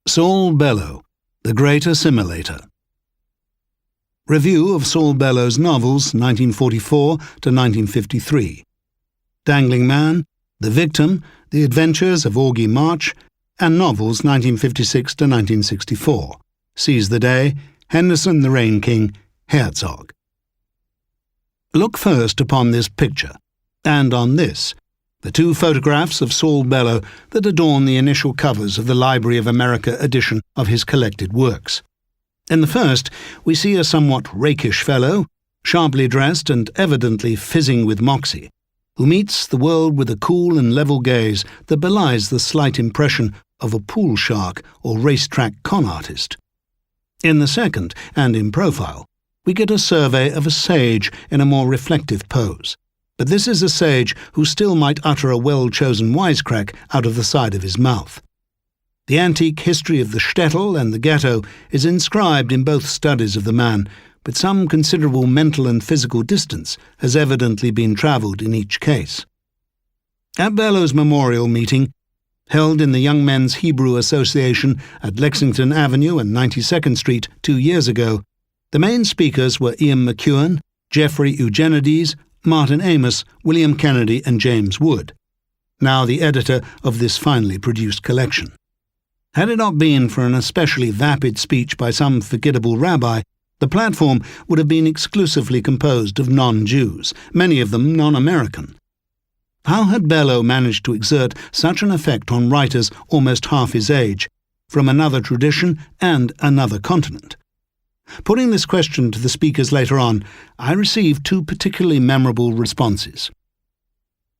Saul Bellow, The Great Assimilator. Review of Saul Bellow's novels 1944 to 1953. Dangling Man, The Victim, The Adventures of Augie March, and novels 1956 to 1964. Seize the Day, Henderson The Rain King, Herzog. Look first upon this picture, and on this, the two photographs of Saul Bellow that adorn the initial covers of the Library of America edition of his collected works. In the first, we see a somewhat rakish fellow, sharply dressed and evidently fizzing with moxie, who meets the world with a cool and level gaze that belies the slight impression of a pool shark or racetrack con artist. In the second, and in profile, we get a survey of a sage in a more reflective pose. But this is a sage who still might utter a well-chosen wisecrack out of the side of his mouth. The antique history of the shtetl and the ghetto is inscribed in both studies of the man, but some considerable mental and physical distance has evidently been travelled in each case. At Bellow's memorial meeting, held in the Young Men's Hebrew Association at Lexington Avenue and 92nd Street 2 years ago, the main speakers were Ian McEwan, Jeffrey Eugenides, Martin Amis, William Kennedy and James Wood, now the editor of this finely produced collection. Had it not been for an especially vapid speech by some forgettable rabbi, the platform would have been exclusively composed of non-Jews, many of them non-American. How had Bellow managed to exert such an effect on writers almost half his age, from another tradition and another continent? Putting this question to the speakers later on, I received two particularly memorable responses.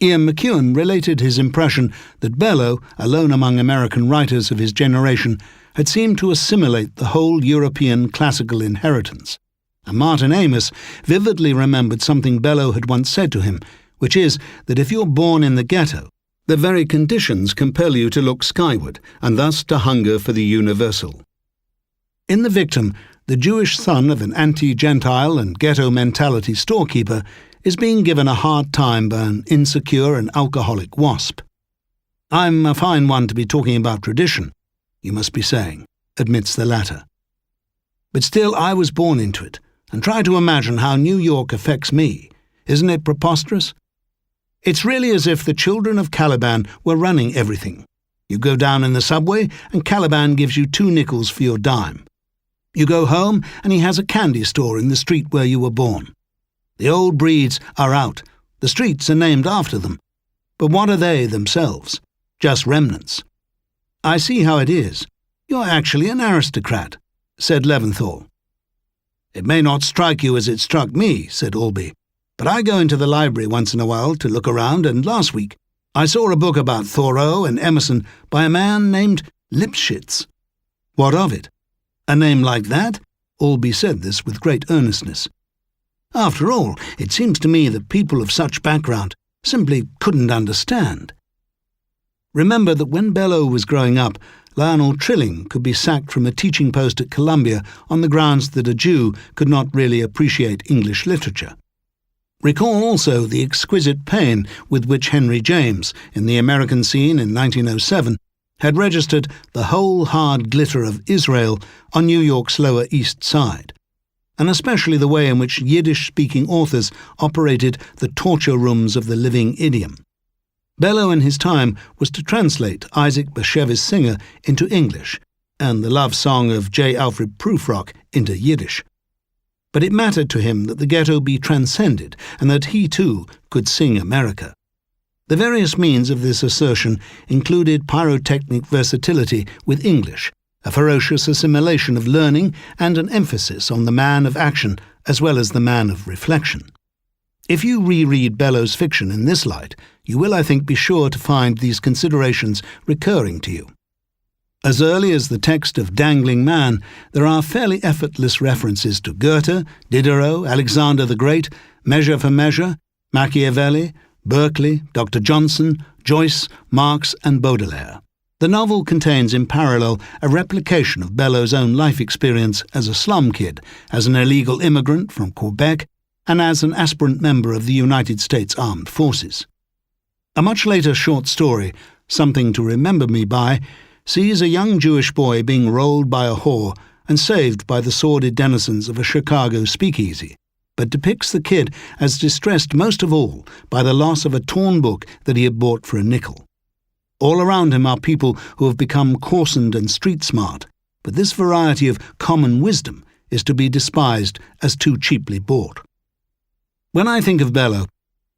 Ian McEwan related his impression that Bellow, alone among American writers of his generation, had seemed to assimilate the whole European classical inheritance. And Martin Amis vividly remembered something Bellow had once said to him, which is that if you're born in the ghetto, the very conditions compel you to look skyward, and thus to hunger for the universal. In The Victim, the Jewish son of an anti-Gentile and ghetto-mentality storekeeper is being given a hard time by an insecure and alcoholic wasp. "I'm a fine one to be talking about tradition," you must be saying, admits the latter. "But still I was born into it, and try to imagine how New York affects me. Isn't it preposterous? It's really as if the children of Caliban were running everything. You go down in the subway, and Caliban gives you 2 nickels for your dime. You go home, and he has a candy store in the street where you were born. The old breeds are out. The streets are named after them. But what are they themselves? Just remnants. I see how it is. You're actually an aristocrat," said Leventhal. "It may not strike you as it struck me," said Albee, "but I go into the library once in a while to look around, and last week I saw a book about Thoreau and Emerson by a man named Lipschitz. What of it? A name like that?" Albee said this with great earnestness. "After all, it seems to me that people of such background simply couldn't understand." Remember that when Bellow was growing up, Lionel Trilling could be sacked from a teaching post at Columbia on the grounds that a Jew could not really appreciate English literature. Recall also the exquisite pain with which Henry James, in the American scene in 1907, had registered the whole hard glitter of Israel on New York's Lower East Side, and especially the way in which Yiddish-speaking authors operated the torture rooms of the living idiom. Bellow in his time was to translate Isaac Bashevis' Singer into English, and the love song of J. Alfred Prufrock into Yiddish. But it mattered to him that the ghetto be transcended, and that he too could sing America. The various means of this assertion included pyrotechnic versatility with English, a ferocious assimilation of learning, and an emphasis on the man of action as well as the man of reflection. If you reread Bellow's fiction in this light, you will, I think, be sure to find these considerations recurring to you. As early as the text of Dangling Man, there are fairly effortless references to Goethe, Diderot, Alexander the Great, Measure for Measure, Machiavelli, Berkeley, Dr. Johnson, Joyce, Marx and Baudelaire. The novel contains in parallel a replication of Bellow's own life experience as a slum kid, as an illegal immigrant from Quebec, and as an aspirant member of the United States Armed Forces. A much later short story, Something to Remember Me By, sees a young Jewish boy being rolled by a whore and saved by the sordid denizens of a Chicago speakeasy, but depicts the kid as distressed most of all by the loss of a torn book that he had bought for a nickel. All around him are people who have become coarsened and street-smart, but this variety of common wisdom is to be despised as too cheaply bought. When I think of Bellow,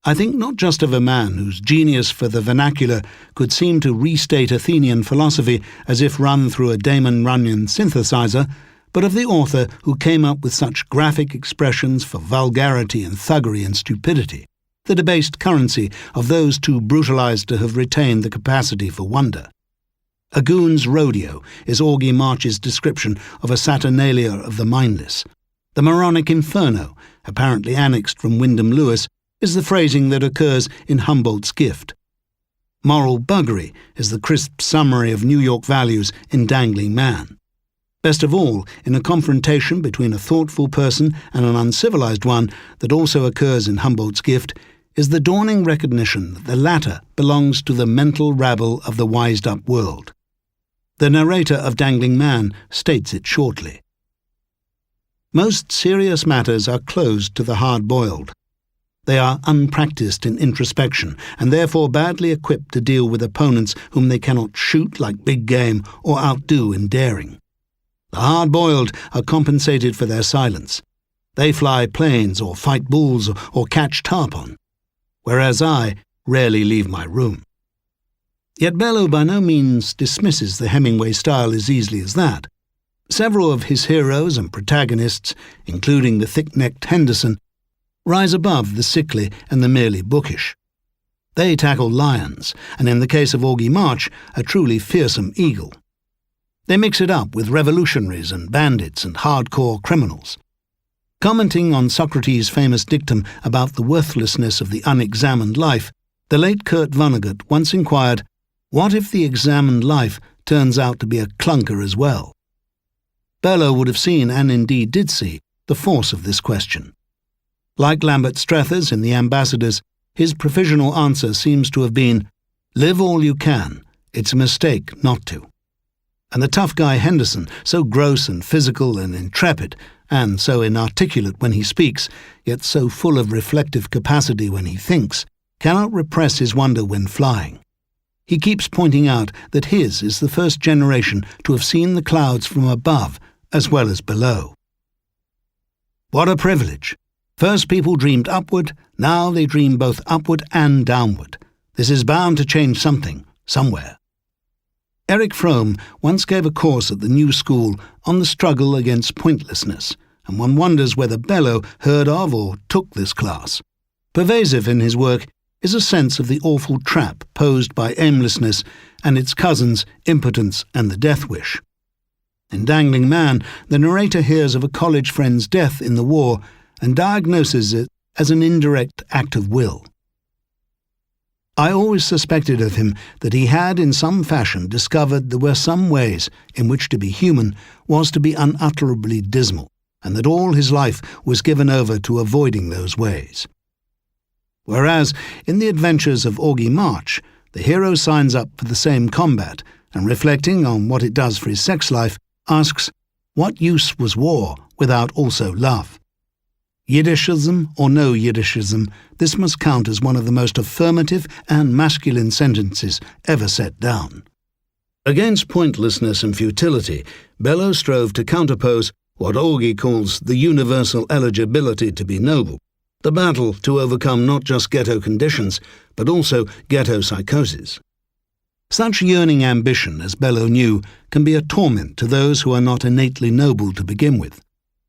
I think not just of a man whose genius for the vernacular could seem to restate Athenian philosophy as if run through a Damon Runyon synthesizer, but of the author who came up with such graphic expressions for vulgarity and thuggery and stupidity, the debased currency of those too brutalized to have retained the capacity for wonder. A goon's rodeo is Augie March's description of a saturnalia of the mindless. The moronic inferno, apparently annexed from Wyndham Lewis, is the phrasing that occurs in Humboldt's Gift. Moral buggery is the crisp summary of New York values in Dangling Man. Best of all, in a confrontation between a thoughtful person and an uncivilized one that also occurs in Humboldt's Gift, is the dawning recognition that the latter belongs to the mental rabble of the wised-up world. The narrator of Dangling Man states it shortly. Most serious matters are closed to the hard-boiled. They are unpracticed in introspection and therefore badly equipped to deal with opponents whom they cannot shoot like big game or outdo in daring. The hard-boiled are compensated for their silence. They fly planes or fight bulls or catch tarpon, whereas I rarely leave my room. Yet Bellow by no means dismisses the Hemingway style as easily as that. Several of his heroes and protagonists, including the thick-necked Henderson, rise above the sickly and the merely bookish. They tackle lions, and in the case of Augie March, a truly fearsome eagle. They mix it up with revolutionaries and bandits and hardcore criminals. Commenting on Socrates' famous dictum about the worthlessness of the unexamined life, the late Kurt Vonnegut once inquired, "What if the examined life turns out to be a clunker as well?" Bellow would have seen, and indeed did see, the force of this question. Like Lambert Strathers in The Ambassadors, his provisional answer seems to have been, "Live all you can, it's a mistake not to." And the tough guy Henderson, so gross and physical and intrepid, and so inarticulate when he speaks, yet so full of reflective capacity when he thinks, cannot repress his wonder when flying. He keeps pointing out that his is the first generation to have seen the clouds from above as well as below. What a privilege! First people dreamed upward, now they dream both upward and downward. This is bound to change something, somewhere. Eric Fromm once gave a course at the New School on the struggle against pointlessness, and one wonders whether Bellow heard of or took this class. Pervasive in his work is a sense of the awful trap posed by aimlessness and its cousins, impotence and the death wish. In Dangling Man, the narrator hears of a college friend's death in the war and diagnoses it as an indirect act of will. I always suspected of him that he had in some fashion discovered there were some ways in which to be human was to be unutterably dismal, and that all his life was given over to avoiding those ways. Whereas, in the Adventures of Augie March, the hero signs up for the same combat, and reflecting on what it does for his sex life, asks, what use was war without also love? Yiddishism or no Yiddishism, this must count as one of the most affirmative and masculine sentences ever set down. Against pointlessness and futility, Bellow strove to counterpose what Augie calls the universal eligibility to be noble, the battle to overcome not just ghetto conditions, but also ghetto psychosis. Such yearning ambition, as Bellow knew, can be a torment to those who are not innately noble to begin with.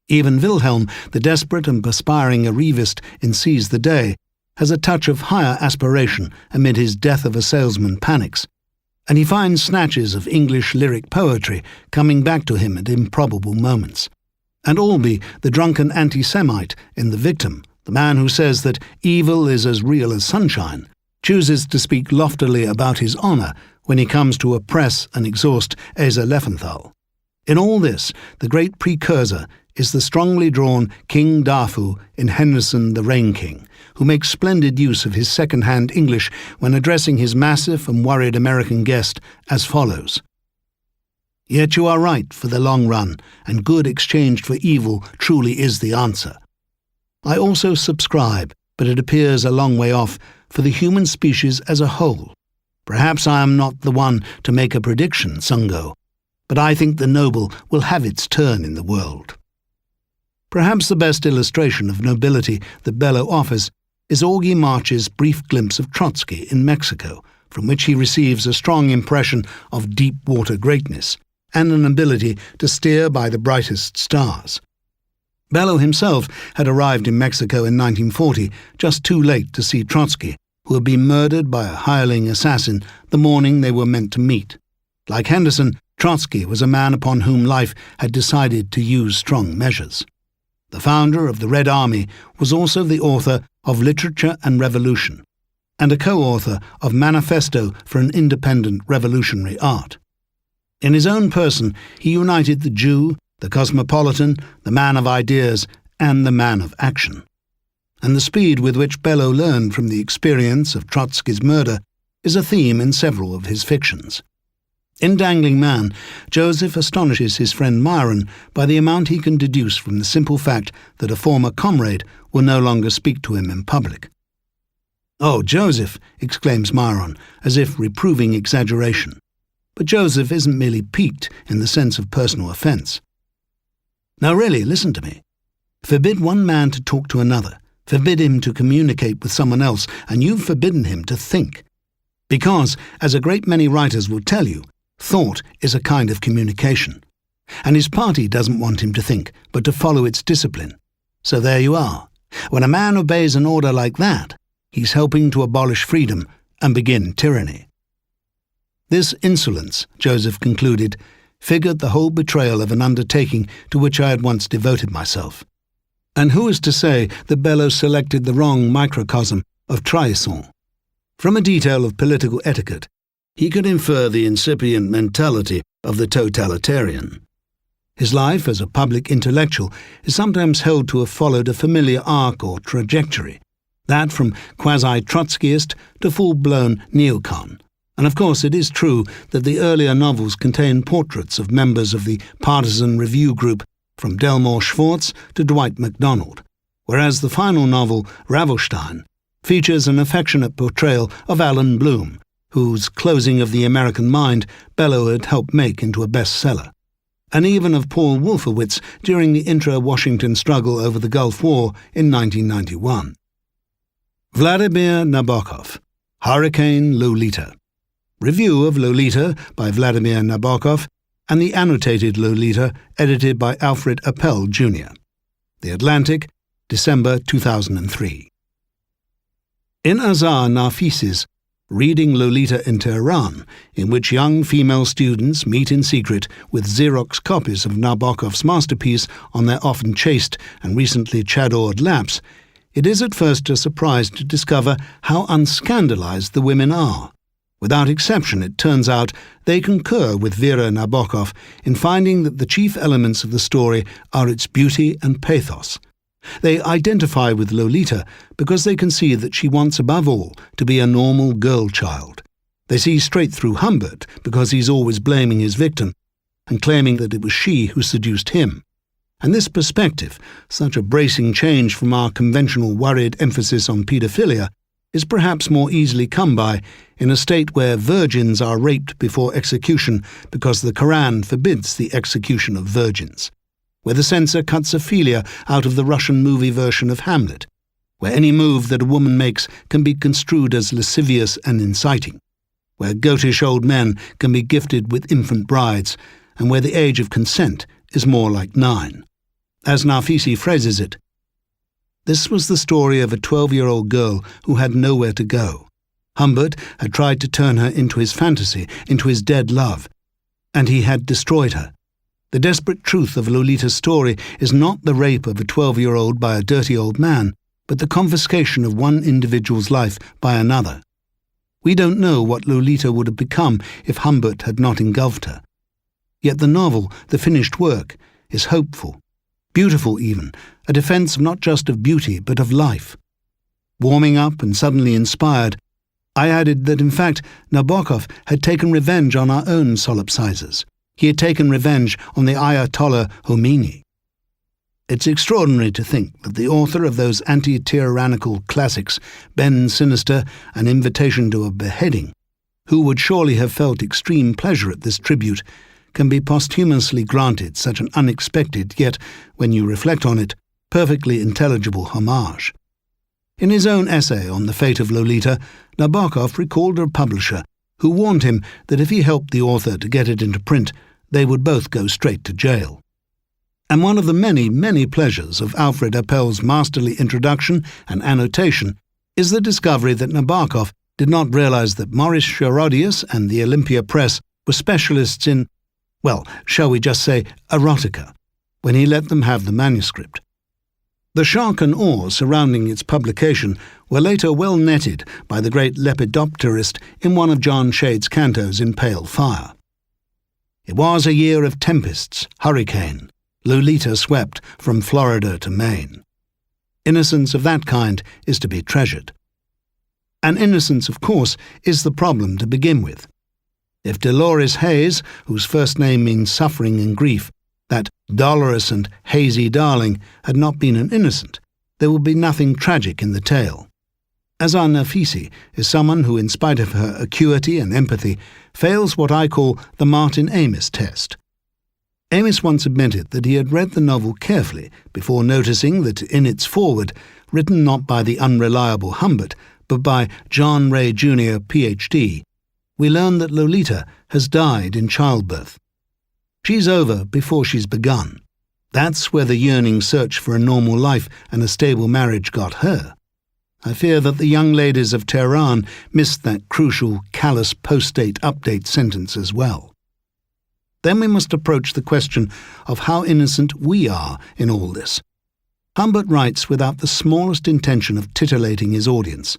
Even Wilhelm, the desperate and perspiring arrivist in Seize the Day, has a touch of higher aspiration amid his death of a salesman panics, and he finds snatches of English lyric poetry coming back to him at improbable moments. And Albee, the drunken anti-Semite in The Victim, the man who says that evil is as real as sunshine, chooses to speak loftily about his honour when he comes to oppress and exhaust Asa Leffenthal. In all this, the great precursor is the strongly drawn King Dafu in Henderson The Rain King, who makes splendid use of his second-hand English when addressing his massive and worried American guest as follows. Yet you are right for the long run, and good exchanged for evil truly is the answer. I also subscribe, but it appears a long way off, for the human species as a whole. Perhaps I am not the one to make a prediction, Sungo, but I think the noble will have its turn in the world. Perhaps the best illustration of nobility that Bellow offers is Augie March's brief glimpse of Trotsky in Mexico, from which he receives a strong impression of deep-water greatness and an ability to steer by the brightest stars. Bellow himself had arrived in Mexico in 1940, just too late to see Trotsky, who had been murdered by a hireling assassin the morning they were meant to meet. Like Henderson, Trotsky was a man upon whom life had decided to use strong measures. The founder of the Red Army was also the author of Literature and Revolution, and a co-author of Manifesto for an Independent Revolutionary Art. In his own person, he united the Jew, the cosmopolitan, the man of ideas, and the man of action. And the speed with which Bellow learned from the experience of Trotsky's murder is a theme in several of his fictions. In Dangling Man, Joseph astonishes his friend Myron by the amount he can deduce from the simple fact that a former comrade will no longer speak to him in public. "Oh, Joseph!" exclaims Myron, as if reproving exaggeration. But Joseph isn't merely piqued in the sense of personal offence. Now really, listen to me. Forbid one man to talk to another, forbid him to communicate with someone else, and you've forbidden him to think. Because, as a great many writers will tell you, thought is a kind of communication. And his party doesn't want him to think, but to follow its discipline. So there you are. When a man obeys an order like that, he's helping to abolish freedom and begin tyranny. This insolence, Joseph concluded, figured the whole betrayal of an undertaking to which I had once devoted myself. And who is to say that Bellow selected the wrong microcosm of trahison? From a detail of political etiquette, he could infer the incipient mentality of the totalitarian. His life as a public intellectual is sometimes held to have followed a familiar arc or trajectory, that from quasi-Trotskyist to full-blown neocon. And of course it is true that the earlier novels contain portraits of members of the partisan review group from Delmore Schwartz to Dwight MacDonald, whereas the final novel, Ravelstein, features an affectionate portrayal of Alan Bloom, whose Closing of the American Mind Bellow had helped make into a bestseller, and even of Paul Wolfowitz during the intra-Washington struggle over the Gulf War in 1991. Vladimir Nabokov, Hurricane Lolita. Review of Lolita by Vladimir Nabokov and the annotated Lolita edited by Alfred Appel, Jr. The Atlantic, December 2003. In Azar Nafis's Reading Lolita in Tehran, in which young female students meet in secret with Xerox copies of Nabokov's masterpiece on their often chaste and recently chadored laps, it is at first a surprise to discover how unscandalized the women are. Without exception, it turns out they concur with Vera Nabokov in finding that the chief elements of the story are its beauty and pathos. They identify with Lolita because they can see that she wants above all to be a normal girl child. They see straight through Humboldt because he's always blaming his victim and claiming that it was she who seduced him. And this perspective, such a bracing change from our conventional worried emphasis on paedophilia, is perhaps more easily come by in a state where virgins are raped before execution because the Quran forbids the execution of virgins, where the censor cuts Ophelia out of the Russian movie version of Hamlet, where any move that a woman makes can be construed as lascivious and inciting, where goatish old men can be gifted with infant brides, and where the age of consent is more like 9. As Nafisi phrases it, this was the story of a 12-year-old girl who had nowhere to go. Humboldt had tried to turn her into his fantasy, into his dead love, and he had destroyed her. The desperate truth of Lolita's story is not the rape of a 12-year-old by a dirty old man, but the confiscation of one individual's life by another. We don't know what Lolita would have become if Humboldt had not engulfed her. Yet the novel, the finished work, is hopeful, beautiful even, a defence not just of beauty but of life. Warming up and suddenly inspired, I added that in fact Nabokov had taken revenge on our own solipsizers, He had taken revenge on the Ayatollah Khomeini. It's extraordinary to think that the author of those anti-tyrannical classics, Ben Sinister, An Invitation to a Beheading, who would surely have felt extreme pleasure at this tribute, can be posthumously granted such an unexpected, yet, when you reflect on it, perfectly intelligible homage. In his own essay on the fate of Lolita, Nabokov recalled a publisher who warned him that if he helped the author to get it into print, they would both go straight to jail. And one of the many, many pleasures of Alfred Appel's masterly introduction and annotation is the discovery that Nabokov did not realize that Maurice Sherodius and the Olympia Press were specialists in, well, shall we just say, erotica, when he let them have the manuscript. The shock and awe surrounding its publication were later well netted by the great lepidopterist in one of John Shade's cantos in Pale Fire. It was a year of tempests, hurricane. Lolita swept from Florida to Maine. Innocence of that kind is to be treasured. And innocence, of course, is the problem to begin with. If Dolores Hayes, whose first name means suffering and grief, that dolorous and hazy darling, had not been an innocent, there would be nothing tragic in the tale. Azar Nafisi is someone who, in spite of her acuity and empathy, fails what I call the Martin Amis test. Amis once admitted that he had read the novel carefully before noticing that in its foreword, written not by the unreliable Humboldt, but by John Ray Jr., Ph.D., we learn that Lolita has died in childbirth. She's over before she's begun. That's where the yearning search for a normal life and a stable marriage got her. I fear that the young ladies of Tehran missed that crucial, callous post-date update sentence as well. Then we must approach the question of how innocent we are in all this. Humboldt writes without the smallest intention of titillating his audience.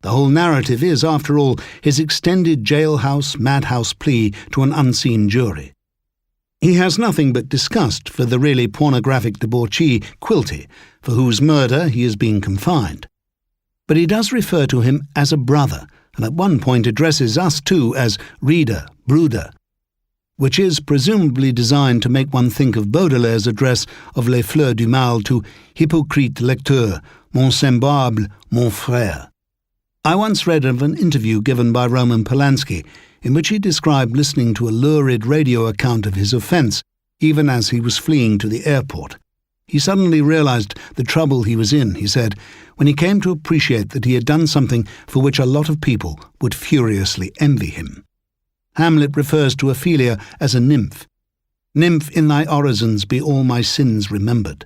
The whole narrative is, after all, his extended jailhouse, madhouse plea to an unseen jury. He has nothing but disgust for the really pornographic debauchee Quilty, for whose murder he is being confined. But he does refer to him as a brother, and at one point addresses us too as reader, brooder, which is presumably designed to make one think of Baudelaire's address of Les Fleurs du Mal to hypocrite lecteur, mon semblable, mon frère. I once read of an interview given by Roman Polanski in which he described listening to a lurid radio account of his offence, even as he was fleeing to the airport. He suddenly realized the trouble he was in, he said, when he came to appreciate that he had done something for which a lot of people would furiously envy him. Hamlet refers to Ophelia as a nymph. Nymph, in thy orisons be all my sins remembered.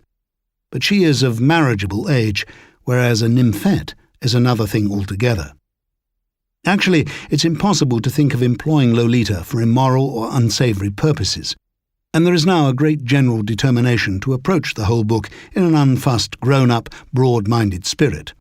But she is of marriageable age, whereas a nymphette is another thing altogether. Actually, it's impossible to think of employing Lolita for immoral or unsavoury purposes, and there is now a great general determination to approach the whole book in an unfussed, grown-up, broad-minded spirit.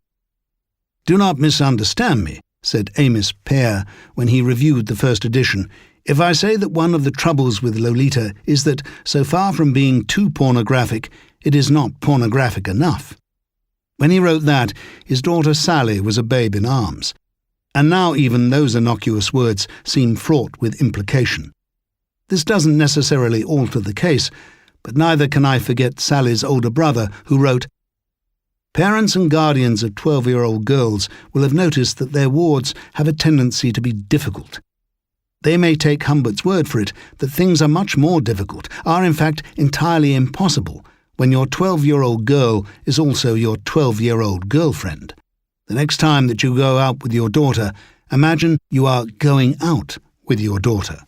Do not misunderstand me, said Amos Pear when he reviewed the first edition, if I say that one of the troubles with Lolita is that, so far from being too pornographic, it is not pornographic enough. When he wrote that, his daughter Sally was a babe in arms, and now even those innocuous words seem fraught with implication. This doesn't necessarily alter the case, but neither can I forget Sally's older brother, who wrote, Parents and guardians of 12-year-old girls will have noticed that their wards have a tendency to be difficult. They may take Humboldt's word for it that things are much more difficult, are in fact entirely impossible, when your 12-year-old girl is also your 12-year-old girlfriend. The next time that you go out with your daughter, imagine you are going out with your daughter.